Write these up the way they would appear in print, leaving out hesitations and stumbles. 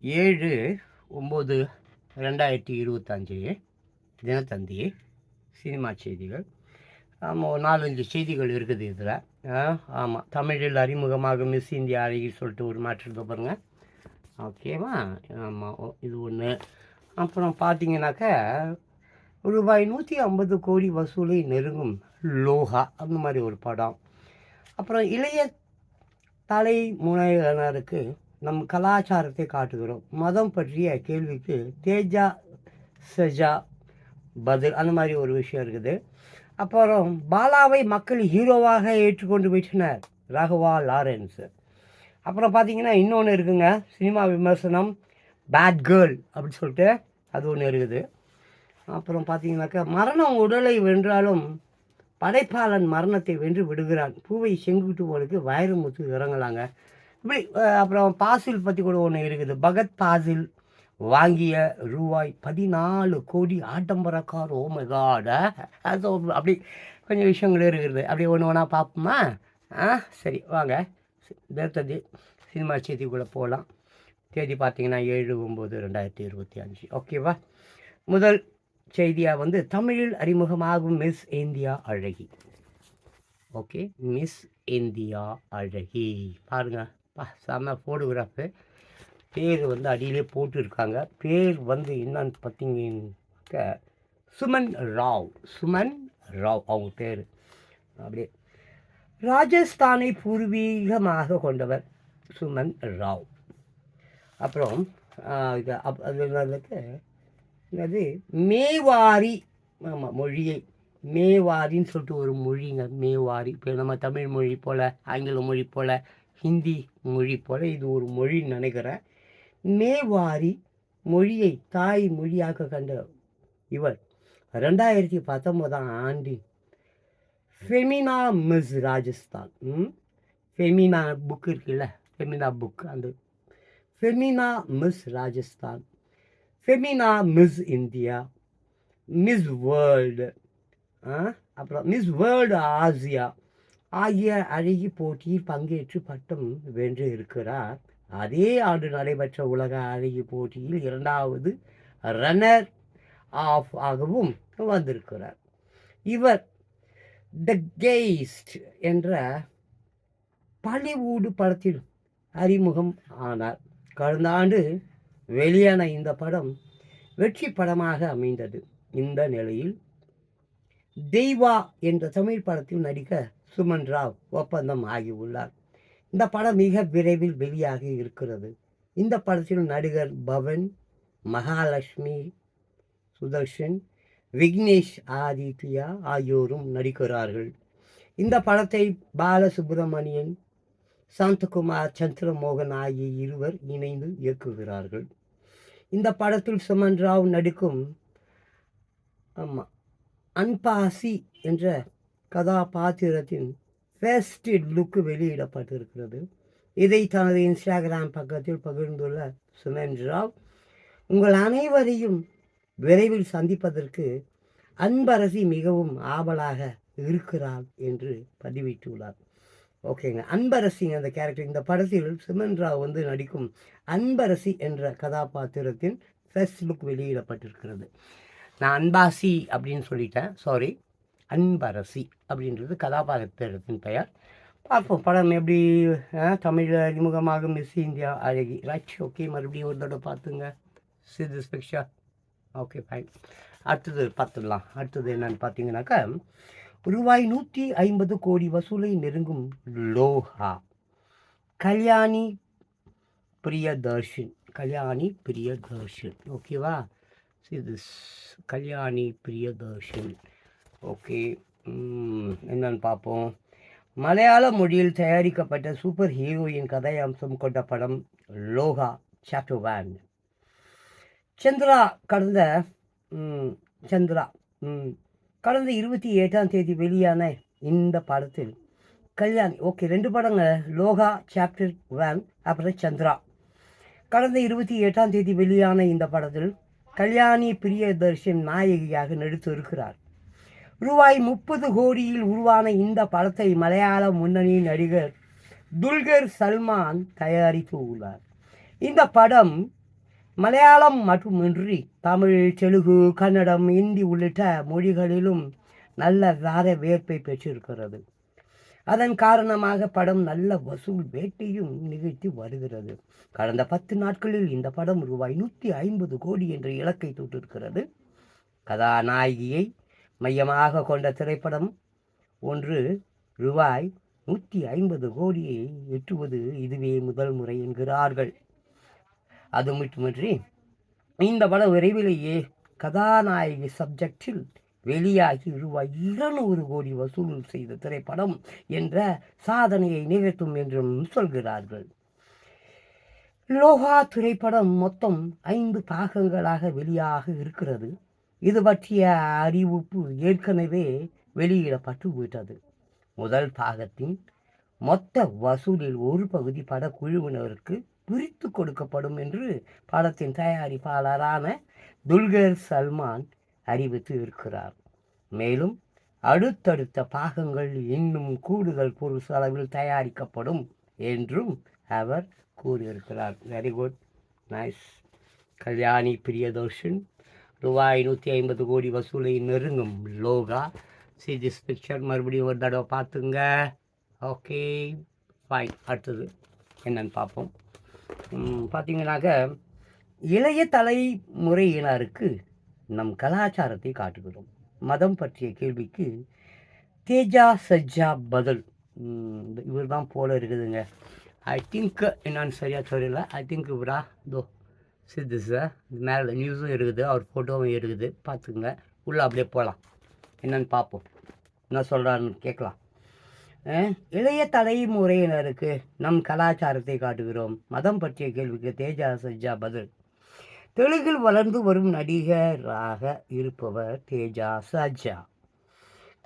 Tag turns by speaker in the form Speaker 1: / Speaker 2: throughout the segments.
Speaker 1: 7/9/2025 Dinathanthi cinema செய்திகள். ஆமாம், ஒரு 4-5 செய்திகள் இருக்குது இதில். ஆமாம், தமிழில் அறிமுகமாக மிஸ் இந்தியா அழகி சொல்லிட்டு ஒரு மாற்றிருக்க பாருங்க. ஓகேவா? ஆமாம், இது ஒன்று. அப்புறம் பார்த்தீங்கன்னாக்கா ரூபாய் 150 கோடி வசூலை நெருங்கும் லோகா, அந்த மாதிரி ஒரு படம். அப்புறம் இளைய தலைமுறையினருக்கு நம் கலாச்சாரத்தை காட்டுகிறோம், மதம் பற்றிய கேள்விக்கு தேஜா சஜா பதில், அந்த மாதிரி ஒரு விஷயம் இருக்குது. அப்புறம் பாலாவை மக்கள் ஹீரோவாக ஏற்றுக்கொண்டு விட்டனர், ராகவா லாரன்ஸ். அப்புறம் பார்த்தீங்கன்னா இன்னொன்று இருக்குங்க, சினிமா விமர்சனம் பேட் கேர்ள் அப்படின்னு சொல்லிட்டு அது ஒன்று இருக்குது. அப்புறம் பார்த்தீங்கன்னாக்கா மரணம் உடலை வென்றாலும் படைப்பாளன் மரணத்தை வென்று விடுகிறான், பூவை செங்குட்டுவோனுக்கு வைரமுத்து இறங்கலாங்க இப்படி. அப்புறம் பாசில் பற்றி கூட ஒன்று இருக்குது, பகத் பாசில் வாங்கிய ரூபாய் 14 கோடி ஆடம்பரக்கார். ஓ மை காட், அது அப்படி கொஞ்சம் விஷயங்கள் இருக்குது. அப்படியே ஒன்று ஒன்றா பார்ப்போமா? சரி வாங்க, தினத்தந்தி சினிமா செய்திக்குள்ளே போகலாம். தேதி பார்த்தீங்கன்னா 7/9/2025. ஓகேவா? முதல் செய்தியாக வந்து தமிழில் அறிமுகமாகும் மிஸ் இந்தியா அழகி. ஓகே, மிஸ் இந்தியா அழகி பாருங்க, செம்ம ஃபோட்டோகிராஃபு. பேர் வந்து அடியிலே போட்டுருக்காங்க. பேர் வந்து என்னன்னு பார்த்தீங்கன்னாக்க சுமன் ராவ். சுமன் ராவ் அவங்க பேர். அப்படியே ராஜஸ்தானை பூர்வீகமாக கொண்டவர் சுமன் ராவ். அப்புறம் இது அது மேவாரி. ஆமாம், மொழியை மேவாரின்னு சொல்லிட்டு ஒரு மொழிங்க, மேவாரி. இப்போ நம்ம தமிழ் மொழி போல், ஆங்கில மொழி போல், ஹிந்தி மொழி போல் இது ஒரு மொழின்னு நினைக்கிறேன். மேவாரி மொழியை தாய் மொழியாக கண்ட இவர் 2019ஆம் ஆண்டில் Femina miss Rajasthan, Femina book இருக்குல்ல, ஃபெமினா புக், அந்த Femina miss Rajasthan, Femina miss India, miss world, அப்புறம் மிஸ் வேர்ல்டு ஆசியா ஆகிய அழகி போட்டியில் பங்கேற்று பட்டம் வென்று இருக்கிறார். அதே ஆண்டு நடைபெற்ற உலக அழகி போட்டியில் 2வது ரன்னர் ஆஃப் ஆகவும் வந்திருக்கிறார். இவர் த கெய்ஸ்ட் என்ற பாலிவுட் படத்தில் அறிமுகம் ஆனார். கடந்த ஆண்டு வெளியான இந்த படம் வெற்றி படமாக அமைந்தது. இந்த நிலையில் தெய்வா என்ற தமிழ் படத்தில் நடிக்க சுமன் ராவ் ஒப்பந்தம் ஆகியுள்ளார். இந்த படம் மிக விரைவில் வெளியாக இருக்கிறது. இந்த படத்தில் நடிகர் பவன், மகாலட்சுமி சுதர்ஷன், விக்னேஷ் ஆதித்யா ஆகியோரும் நடிக்கிறார்கள். இந்த படத்தை பாலசுப்ரமணியன், சாந்தகுமார், சந்திரமோகன் ஆகிய இருவர் இணைந்து இயக்குகிறார்கள். இந்த படத்தில் சுமன் ராவ் நடிக்கும் அன்பாசி என்ற கதாபாத்திரத்தின் ஃபர்ஸ்ட் லுக் வெளியிடப்பட்டிருக்கிறது. இதை தனது இன்ஸ்டாகிராம் பக்கத்தில் பகிர்ந்துள்ள சுமன் ராவ், உங்கள் அனைவரையும் விரைவில் சந்திப்பதற்கு அன்பரசி மிகவும் ஆவலாக இருக்கிறார் என்று பதிவிட்டுள்ளார். ஓகேங்க, அன்பரசி அந்த கேரக்டர் இந்த படத்தில் சுமன் ராவ் வந்து நடிக்கும் அன்பரசி என்ற கதாபாத்திரத்தின் ஃபர்ஸ்ட் லுக் வெளியிடப்பட்டிருக்கிறது. நான் அன்பாசி அப்படின்னு சொல்லிட்டேன், சாரி. அன்பரசி அப்படின்றது கதாபாத்திரத்தின் பெயர். பார்ப்போம் படம் எப்படி. தமிழில் அறிமுகமாக மிஸ் இந்தியா அழகி. ரைட், ஓகே, மறுபடியும் ஒரு தடவை பார்த்துங்க சிதிஸ் பிக்சர். Okay, fine. அடுத்தது பார்த்துடலாம். அடுத்தது என்னன்னு பார்த்தீங்கன்னாக்கா ரூபாய் 150 கோடி வசூலை நெருங்கும் லோகா. கல்யாணி பிரியதர்ஷன். கல்யாணி பிரியதர்ஷன், ஓகேவா? இது கல்யாணி பிரியதர்ஷன். ஓகே, என்னன்னு பார்ப்போம். மலையாள மொழியில் தயாரிக்கப்பட்ட சூப்பர் ஹீரோயின் கதை அம்சம் கொண்ட படம் லோகா சாப்டர் 1. கடந்த 28ஆம் தேதி வெளியான இந்த படத்தில் கல்யாணி, ஓகே, 2 படங்க, லோகா சாப்டர் 1 அப்புறம் சந்திரா. கடந்த 28ஆம் தேதி வெளியான இந்த படத்தில் கல்யாணி பிரியதர்ஷன் நாயகியாக நடித்து இருக்கிறார். ரூபாய் 30 கோடியில் உருவான இந்த படத்தை மலையாள முன்னணி நடிகர் துல்கர் சல்மான் தயாரித்து உள்ளார். இந்த படம் மலையாளம் மட்டுமின்றி தமிழ், தெலுங்கு, கன்னடம், இந்தி உள்ளிட்ட மொழிகளிலும் நல்ல வரவேற்பை பெற்றிருக்கிறது. அதன் காரணமாக படம் நல்ல வசூல் வேட்டையும் நிகழ்த்தி வருகிறது. கடந்த 10 நாட்களில் இந்த படம் ரூபாய் 150 கோடி என்ற இலக்கை தொட்டிருக்கிறது. கதாநாயகியை மையமாக கொண்ட திரைப்படம் ஒன்று ரூபாய் 150 கோடியை எட்டுவது இதுவே முதல் முறை என்கிறார்கள். அது மட்டுமின்றி இந்த படம் விரைவிலேயே கதாநாயகி சப்ஜெக்டில் வெளியாகி ரூபாய் 200 கோடி வசூல் செய்த திரைப்படம் என்ற சாதனையை நிகழ்த்தும் என்றும் சொல்கிறார்கள். லோகா திரைப்படம் மொத்தம் 5 பாகங்களாக வெளியாக இருக்கிறது. இது பற்றிய அறிவிப்பு ஏற்கனவே வெளியிடப்பட்டு விட்டது. முதல் பாகத்தின் மொத்த வசூலில் ஒரு பகுதி படக்குழுவினருக்கு பிரித்து கொடுக்கப்படும் என்று படத்தின் தயாரிப்பாளரான துல்கர் சல்மான் அறிவித்து இருக்கிறார். மேலும் அடுத்தடுத்த பாகங்கள் இன்னும் கூடுதல் பொருள் செலவில் தயாரிக்கப்படும் என்றும் அவர் கூறியிருக்கிறார். Very good, nice. Kalyani Priyadarshan ரூபாய் 150 கோடி வசூலை நெருங்கும் லோகா. சி திஸ் பிக்சர் மறுபடியும் ஒரு தடவை பார்த்துங்க. Okay, fine. அடுத்தது என்னன்னு பார்ப்போம். பார்த்தீங்கன்னாக்க இளைய தலைமுறையினருக்கு நம் கலாச்சாரத்தை காட்டுகிறோம். மதம் பற்றிய கேள்விக்கு தேஜா சஜ்ஜா பதில். இவர் தான் போல இருக்குதுங்க. ஐ திங்க் என்னன்னு சரியாக தெரியல. ஐ திங்க் இவரா தோ சித்திஸா மேலே நியூஸும் இருக்குது, அவர் ஃபோட்டோவும் இருக்குது. பார்த்துங்க, உள்ளே அப்படியே போகலாம். என்னன்னு பார்ப்போம், என்ன சொல்கிறாருன்னு கேட்கலாம். இளைய தலைமுறையினருக்கு நம் கலாச்சாரத்தை காட்டுகிறோம். மதம் பற்றிய கேள்விக்கு தேஜா சஜ்ஜா பதில். தெலுங்கில் வளர்ந்து வரும் நடிகராக இருப்பவர் தேஜா சஜ்ஜா.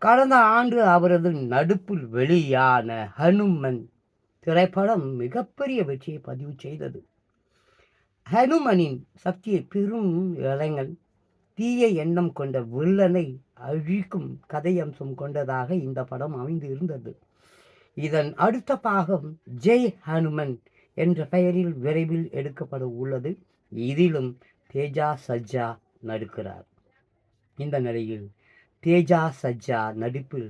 Speaker 1: கடந்த ஆண்டு அவரது நடிப்பில் வெளியான ஹனுமன் திரைப்படம் மிகப்பெரிய வெற்றியை பதிவு செய்தது. ஹனுமனின் சக்தியை பெரும் இளைஞன் தீய எண்ணம் கொண்ட வில்லனை அழிக்கும் கதையம்சம் கொண்டதாக இந்த படம் அமைந்து இருந்தது. இதன் அடுத்த பாகம் ஜெய் ஹனுமன் என்ற பெயரில் விரைவில் எடுக்கப்பட உள்ளது. இதிலும் தேஜா சஜ்ஜா நடிக்கிறார். இந்த நிலையில் தேஜா சஜ்ஜா நடிப்பில்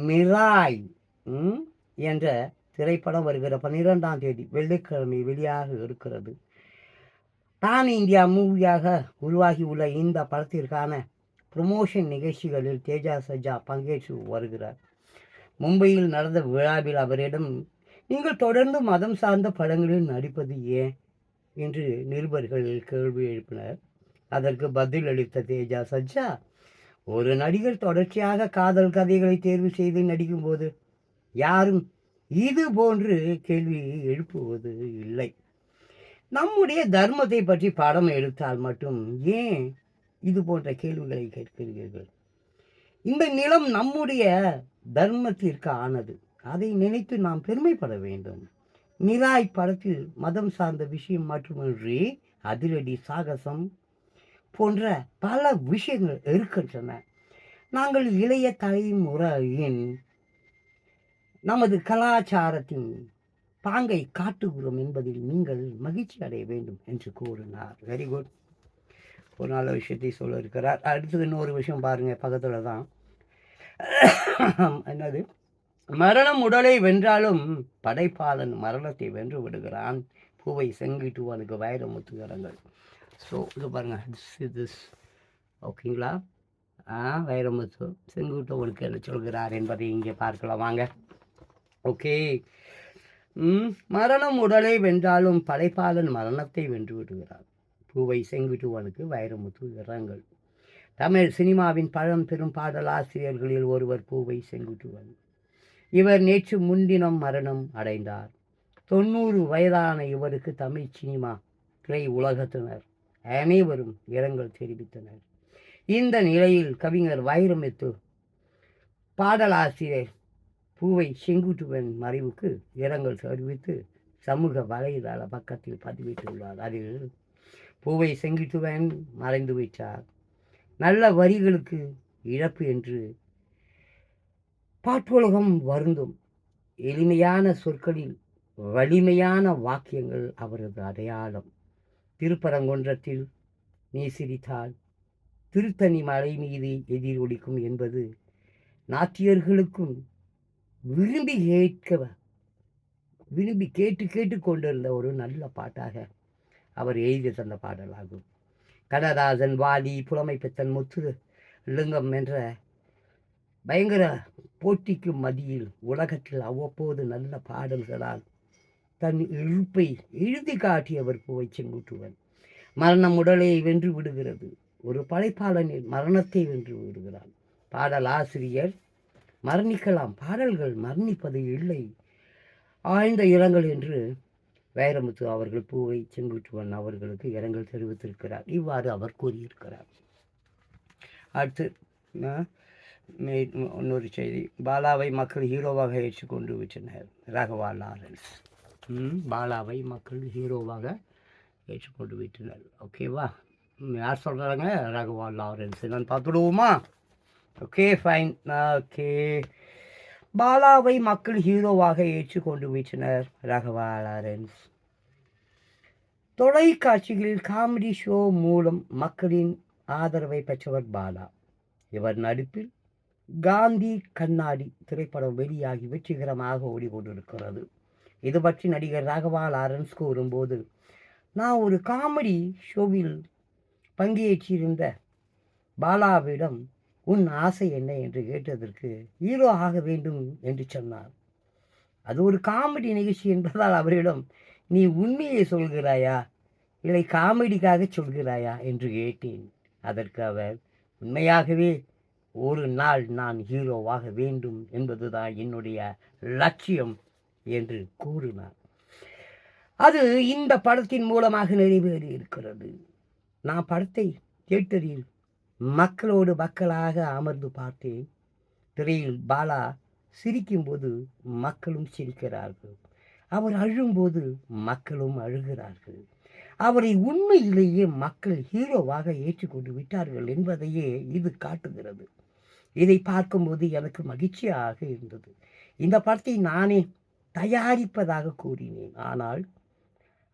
Speaker 1: மிராய் என்ற திரைப்படம் வருகிற 12ஆம் தேதி வெள்ளிக்கிழமை வெளியாக இருக்கிறது. பேன் இந்தியா மூவியாக உருவாகியுள்ள இந்த படத்திற்கான ப்ரமோஷன் நிகழ்ச்சிகளில் தேஜா சஜ்ஜா பங்கேற்று வருகிறார். மும்பையில் நடந்த விழாவில் அவரிடம், நீங்கள் தொடர்ந்து மதம் சார்ந்த படங்களில் நடிப்பது ஏன் என்று நிருபர்கள் கேள்வி எழுப்பினர். அதற்கு பதில் அளித்த தேஜா சஜ்ஜா, ஒரு நடிகர் தொடர்ச்சியாக காதல் கதைகளை தேர்வு செய்து நடிக்கும்போது யாரும் இது போன்று கேள்வி எழுப்புவது இல்லை. நம்முடைய தர்மத்தை பற்றி படம் எடுத்தால் மட்டும் ஏன் இது போன்ற கேள்விகளை கேட்கிறீர்கள்? இந்த நிலம் நம்முடைய தர்மத்திற்கு ஆனது. அதை நினைத்து நாம் பெருமைப்பட வேண்டும். மிராய் படத்தில் மதம் சார்ந்த விஷயம் மட்டுமின்றி அதிரடி, சாகசம் போன்ற பல விஷயங்கள் இருக்கின்றன. நாங்கள் இளைய தலைமுறையின் நமது கலாச்சாரத்தின் பாங்கை காட்டுகிறோம் என்பதில் நீங்கள் மகிழ்ச்சி அடைய வேண்டும் என்று கூறினார். வெரி குட், ஒரு நல்ல விஷயத்தை சொல்ல இருக்கிறார். அடுத்தது இன்னொரு விஷயம் பாருங்கள், பக்கத்தில் தான். என்னது, மரணம் உடலை வென்றாலும் படைப்பாளன் மரணத்தை வென்று விடுகிறான். பூவை செங்கிட்டுவனுக்கு வைரமுத்துகிறங்கள். ஸோ இது பாருங்கள், திஸ் ஓகேங்களா? வைரமுத்து செங்குட்டுவனுக்கு என்ன சொல்கிறார் என்பதை இங்கே பார்க்கலாம் வாங்க. ஓகே, மரணம் உடலை வென்றாலும் படைப்பாளன் மரணத்தை வென்று விடுகிறார். பூவை செங்குட்டுவனுக்கு வைரமுத்து இரங்கல். தமிழ் சினிமாவின் பெரும் பாடலாசிரியர்களில் ஒருவர் பூவை செங்குட்டுவன். இவர் நேற்று முன்தினம் மரணம் அடைந்தார். 90 வயதான இவருக்கு தமிழ் சினிமா திரை உலகத்தினர் அனைவரும் இரங்கல் தெரிவித்தனர். இந்த நிலையில் கவிஞர் வைரமுத்து பாடலாசிரியர் பூவை செங்குட்டுவன் மறைவுக்கு இரங்கல் தெரிவித்து சமூக வலைதள பக்கத்தில் பதிவிட்டுள்ளார். அதில் பூவை செங்குட்டுவன் மறைந்து விட்டார், நல்ல வரிகளுக்கு இழப்பு என்று பாட்டுலகம் வருந்தும், எளிமையான சொற்களில் வலிமையான வாக்கியங்கள் அவரது அடையாளம். திருப்பரங்குன்றத்தில் நீ சிரித்தால் திருத்தணி மலை மீது எதிரொலிக்கும் என்பது நாட்டியர்களுக்கும் விரும்பி கேட்டு கேட்டு கொண்டிருந்த ஒரு நல்ல பாட்டாக அவர் எழுதி தந்த பாடலாகும். கண்ணதாசன், வாலி, புலமை பெத்தன், முத்து லிங்கம் என்ற பயங்கர போட்டிக்கு மத்தியில் உலகத்தில் அவ்வப்போது நல்ல பாடல்களால் தன் இழுப்பை எழுதி காட்டியவர் பூவை செங்குட்டுவன். மரணம் உடலை வென்று விடுகிறது, ஒரு படைப்பாளனின் மரணத்தை வென்று விடுகிறான். பாடல் ஆசிரியர் மரணிக்கலாம், பாடல்கள் மரணிப்பது இல்லை, ஆழ்ந்த இரங்கல் என்று வைரமுத்து அவர்கள் பூவை செங்குட்டுவன் அவர்களுக்கு இரங்கல் தெரிவித்திருக்கிறார். இவ்வாறு அவர் கூறியிருக்கிறார். அடுத்து இன்னொரு செய்தி. பாலாவை மக்கள் ஹீரோவாக ஏற்றுக்கொண்டு விட்டனர். ராகவா லாரன்ஸ். பாலாவை மக்கள் ஹீரோவாக ஏற்றுக்கொண்டு விட்டனர். ஓகேவா? யார் சொல்கிறாங்க? ராகவா லாரன்ஸ். என்னன்னு பார்த்துடுவோமா? Okay, fine. ஓகே, பாலாவை மக்கள் ஹீரோவாக ஏற்றுக்கொண்டு விட்டனர். ராகவா லாரன்ஸ் தொலைக்காட்சிகளில் காமெடி ஷோ மூலம் மக்களின் ஆதரவை பெற்றவர் பாலா. இவர் நடிப்பில் காந்தி கண்ணாடி திரைப்படம் வெளியாகி வெற்றிகரமாக ஓடிக்கொண்டிருக்கிறது. இது பற்றி நடிகர் ராகவா லாரன்ஸ் கூறும்போது, நான் ஒரு காமெடி ஷோவில் பங்கேற்றிருந்த பாலாவிடம் உன் ஆசை என்ன என்று கேட்டதற்கு ஹீரோ ஆக வேண்டும் என்று சொன்னார். அது ஒரு காமெடி நிகழ்ச்சி என்பதால் அவரிடம், நீ உண்மையை சொல்கிறாயா இல்லை காமெடிக்காக சொல்கிறாயா என்று கேட்டேன். அதற்கு அவர், உண்மையாகவே ஒரு நாள் நான் ஹீரோவாக வேண்டும் என்பதுதான் என்னுடைய லட்சியம் என்று கூறினார். அது இந்த படத்தின் மூலமாக நிறைவேறி இருக்கிறது. நான் படத்தை தியேட்டரில் மக்களோடு மக்களாக அமர்ந்து பார்த்தேன். திரையில் பாலா சிரிக்கும்போது மக்களும் சிரிக்கிறார்கள், அவர் அழும்போது மக்களும் அழுகிறார்கள். அவரை உண்மையிலேயே மக்கள் ஹீரோவாக ஏற்றுக்கொண்டு விட்டார்கள் என்பதையே இது காட்டுகிறது. இதை பார்க்கும்போது எனக்கு மகிழ்ச்சியாக இருந்தது. இந்த படத்தை நானே தயாரிப்பதாக கூறினேன். ஆனால்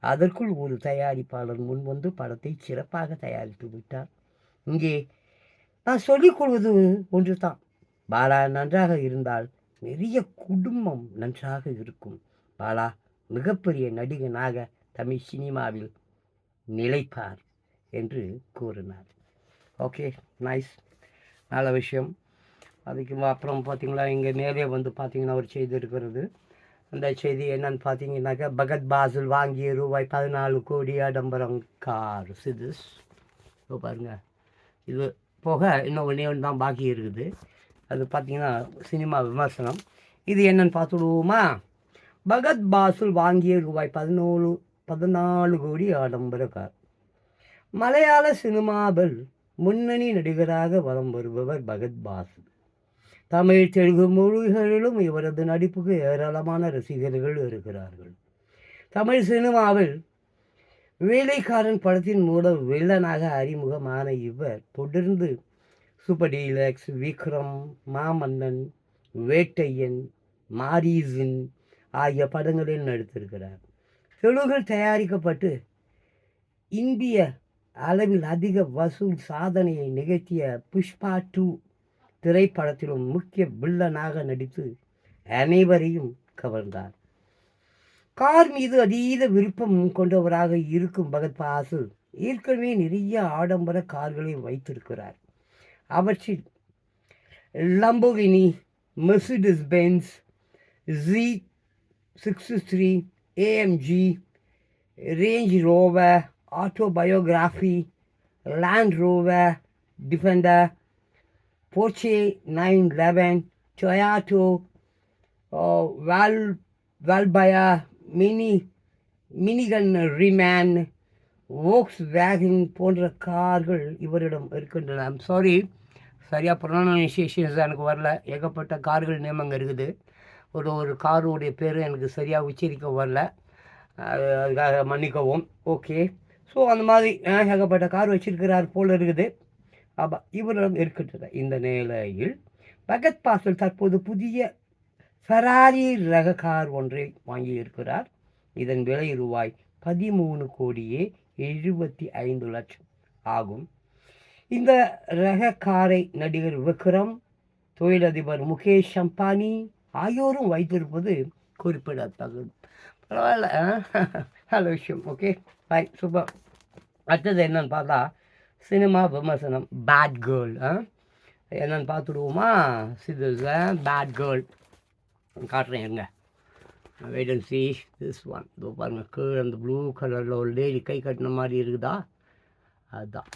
Speaker 1: அதற்குள் ஒரு தயாரிப்பாளர் முன்வந்து படத்தை சிறப்பாக தயாரித்து விட்டார். இங்கே நான் சொல்லிக் கொள்வது ஒன்று தான். பாலா நன்றாக இருந்தால் நிறைய குடும்பம் நன்றாக இருக்கும். பாலா மிகப்பெரிய நடிகனாக தமிழ் சினிமாவில் நிலைப்பார் என்று கூறினார். ஓகே, நைஸ், நல்ல விஷயம். அதுக்கு அப்புறம் பார்த்தீங்களா, இங்கே மேலே வந்து பார்த்தீங்கன்னா ஒரு செய்தி இருக்கிறது. அந்த செய்தி என்னன்னு பார்த்தீங்கன்னாக்கா, பகத் பாசில் வாங்கிய ரூபாய் 14 கோடி ஆடம்பரம் கார் சிதிஸ். பாருங்க, இது போக இன்னும் ஒன்றே ஒன்று தான் பாக்கி இருக்குது. அது பார்த்தீங்கன்னா சினிமா விமர்சனம். இது என்னன்னு பார்த்துடுவோமா? பகத் பாசில் வாங்கிய ரூபாய் 14 கோடி ஆடம்பர கார். மலையாள சினிமாவில் முன்னணி நடிகராக வலம் வருபவர் பகத் பாசில். தமிழ், தெலுங்கு மொழிகளிலும் இவரது நடிப்புக்கு ஏராளமான ரசிகர்கள் இருக்கிறார்கள். தமிழ் சினிமாவில் வேலைக்காரன் படத்தின் மூலம் வில்லனாக அறிமுகமான இவர் தொடர்ந்து சூப்பர் டீலக்ஸ், விக்ரம், மாமன்னன், வேட்டையன், மாரீசன் ஆகிய படங்களில் நடித்திருக்கிறார். தெலுங்கில் தயாரிக்கப்பட்டு இந்திய அளவில் அதிக வசூல் சாதனையை நிகழ்த்திய புஷ்பா 2 திரைப்படத்திலும் முக்கிய வில்லனாக நடித்து அனைவரையும் கவர்ந்தார். கார் மீது அதீத விருப்பம் கொண்டவராக இருக்கும் பகத் பாசில் ஏற்கனவே நிறைய ஆடம்பர கார்களை வைத்திருக்கிறார். அவற்றில் Lamborghini, Mercedes Benz, Z63, AMG, Range Rover, autobiography, Land Rover Defender, Porsche 911, Toyota Vellfire, மினிகன் ரிமேன், வோக்ஸ் வேகன் போன்ற கார்கள் இவரிடம் இருக்கின்றன. சாரி, சரியாக ப்ரொனன்சியேஷன்ஸ் எனக்கு வரல. ஏகப்பட்ட கார்கள் நேம் அங்கே இருக்குது. ஒரு காருடைய பேர் எனக்கு சரியாக உச்சரிக்க வரல, அதுக்காக மன்னிக்கவும். ஓகே, ஸோ அந்த மாதிரி ஏகப்பட்ட கார் வச்சிருக்கிறார் போல் இருக்குது. ஆமாம், இவரிடம் இருக்கின்றன. இந்த நிலையில் பகத் பாசில் தற்போது புதிய ஃபெராரி ரக கார் ஒன்றை வாங்கியிருக்கிறார். இதன் விலை ரூபாய் 13 கோடியே 75 லட்சம் ஆகும். இந்த ரக காரை நடிகர் விக்ரம், தொழிலதிபர் முகேஷ் அம்பானி ஆகியோரும் வைத்திருப்பது குறிப்பிடத்தக்கது. பரவாயில்ல, நல்ல விஷயம். Okay, right, super. அடுத்தது என்னன்னு பார்த்தா சினிமா விமர்சனம். பேட் கேர்ள் என்னன்னு பார்த்துடுவோமா? பேட் கேர்ள் காட்டுறேன் இருங்க. Wait and see this one. இதோ பாருங்கள், கீழே அந்த ப்ளூ கலரில் ஒரு லேடி கை கட்டின மாதிரி இருக்குதா? அதுதான்.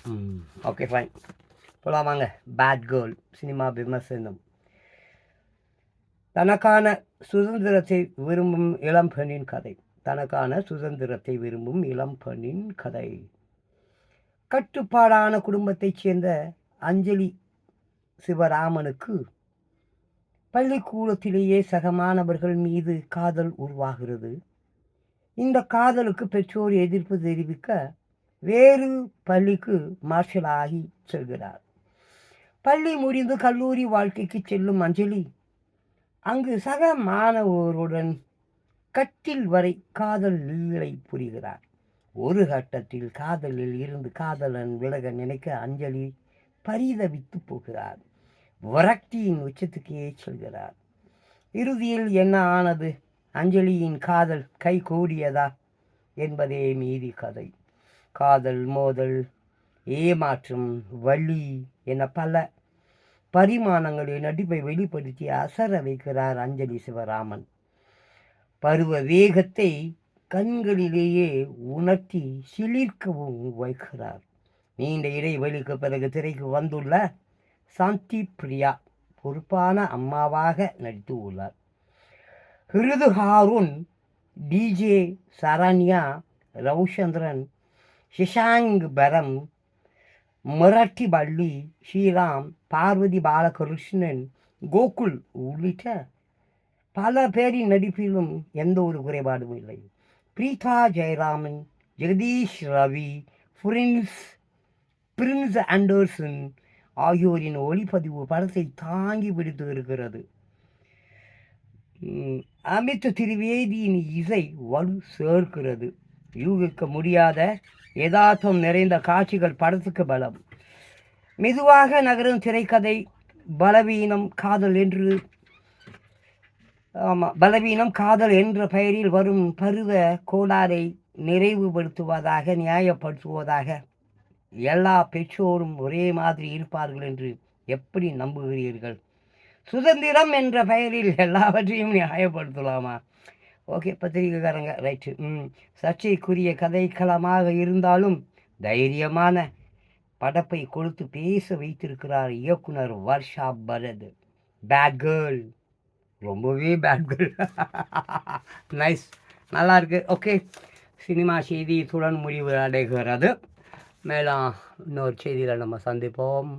Speaker 1: ஓகே, ஃபைன், போகலாம் வாங்க. பேட் கேர்ள் சினிமா விமர்சனம். தனக்கான சுதந்திரத்தை விரும்பும் இளம் பெண்ணின் கதை. தனக்கான சுதந்திரத்தை விரும்பும் இளம் பெண்ணின் கதை. கட்டுப்பாடான குடும்பத்தைச் சேர்ந்த அஞ்சலி சிவராமனுக்கு பள்ளிக்கூடத்திலேயே சக மாணவர்கள் மீது காதல் உருவாகிறது. இந்த காதலுக்கு பெற்றோர் எதிர்ப்பு தெரிவிக்க வேறு பள்ளிக்கு மார்ஷல் ஆகி செல்கிறார். பள்ளி முடிந்து கல்லூரி வாழ்க்கைக்கு செல்லும் அஞ்சலி அங்கு சக மாணவருடன் கட்டில் வரை காதல் லீலை புரிகிறார். ஒரு கட்டத்தில் காதலில் இருந்து காதலன் விலக நினைக்க அஞ்சலி பரிதவித்து போகிறார். விரக்தியின் உச்சத்துக்கே செல்கிறார். இறுதியில் என்ன ஆனது? அஞ்சலியின் காதல் கை கூடியதா என்பதே மீதி கதை. காதல், மோதல், ஏமாற்றம், வலி என பல பரிமாணங்களில் நடிப்பை வெளிப்படுத்தி அசர வைக்கிறார் அஞ்சலி சிவராமன். பருவ வேகத்தை கண்களிலேயே உணர்த்தி சிலிர்க்கவும் வைக்கிறார். நீண்ட இடைவெளிக்கு பிறகு திரைக்கு வந்துள்ள சாந்தி பிரியா பொறுப்பான அம்மாவாக நடித்து உள்ளார். ஹிருது ஹாரூன், டிஜே சரண்யா, ரவிச்சந்திரன், ஷிஷாங்க் பரம், மராட்டி பள்ளி, ஸ்ரீராம், பார்வதி பாலகிருஷ்ணன், கோகுல் உள்ளிட்ட பல பேரின் நடிப்பிலும் எந்த ஒரு குறைபாடும் இல்லை. பிரீதா ஜெயராமன், ஜெகதீஷ் ரவி, பிரின்ஸ் ஆண்டர்சன் ஆகியோரின் ஒளிப்பதிவு படத்தை தாங்கி பிடித்து இருக்கிறது. அமித் திரிவேதியின் இசை வலு சேர்க்கிறது. யூகிக்க முடியாத யதார்த்தம் நிறைந்த காட்சிகள் படத்துக்கு பலம். மெதுவாக நகரும் திரைக்கதை பலவீனம் காதல் என்ற பெயரில் வரும் பருவ கோளாறை நிறைவுபடுத்துவதாக நியாயப்படுத்துவதாக எல்லா பெற்றோரும் ஒரே மாதிரி இருப்பார்கள் என்று எப்படி நம்புகிறீர்கள்? சுதந்திரம் என்ற பெயரில் எல்லாவற்றையும் நியாயப்படுத்தலாமா? Okay, பத்திரிகைக்காரங்க, right. சர்ச்சைக்குரிய கதைக்களமாக இருந்தாலும் தைரியமான படப்பை கொடுத்து பேச வைத்திருக்கிறார் இயக்குனர் வர்ஷா பரத். பேட் கேர்ள், ரொம்பவே பேட் கேர்ள். நைஸ், நல்லா இருக்கு. ஓகே, சினிமா செய்தி இத்துடன் முடிவு அடைகிறது. மேலும் இன்னொரு செய்தியில் நம்ம சந்திப்போம்.